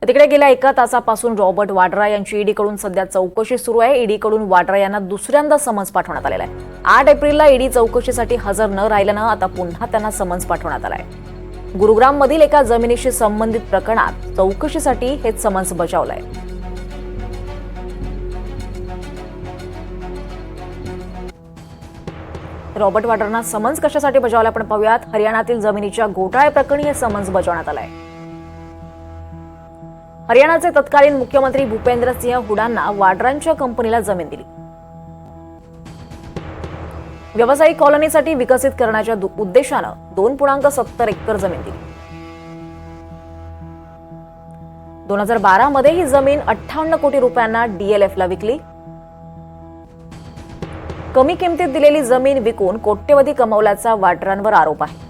तिकडे गेल्या एका तासापासून रॉबर्ट वाड्रा यांची ईडीकडून सध्या चौकशी सुरू आहे। ईडीकडून वाड्रा यांना दुसऱ्यांदा समन्स पाठवण्यात आलेला आहे। 8 एप्रिलला ईडी चौकशीसाठी हजर न राहिल्यानं आता पुन्हा त्यांना समन्स पाठवण्यात आलं आहे। गुरुग्राममधील एका जमिनीशी संबंधित प्रकरणात चौकशीसाठी हे समन्स बजावलंय। रॉबर्ट वाड्रांना समन्स कशासाठी बजावलं आपण पाहूयात। हरियाणातील जमिनीच्या घोटाळ्याप्रकरणी हे समन्स बजावण्यात आलंय। हरियाणाचे तत्कालीन मुख्यमंत्री भूपेंद्र सिंह हुडांना वाड्रांच्या कंपनीला जमीन दिली। व्यावसायिक कॉलनीसाठी विकसित करण्याच्या उद्देशानं 2.70 एकर जमीन दिली। 2012 मध्ये ही जमीन 58 कोटी रुपयांना डीएलएफला विकली। कमी किमतीत दिलेली जमीन विकून कोट्यवधी कमावल्याचा वाड्रांवर आरोप आहे।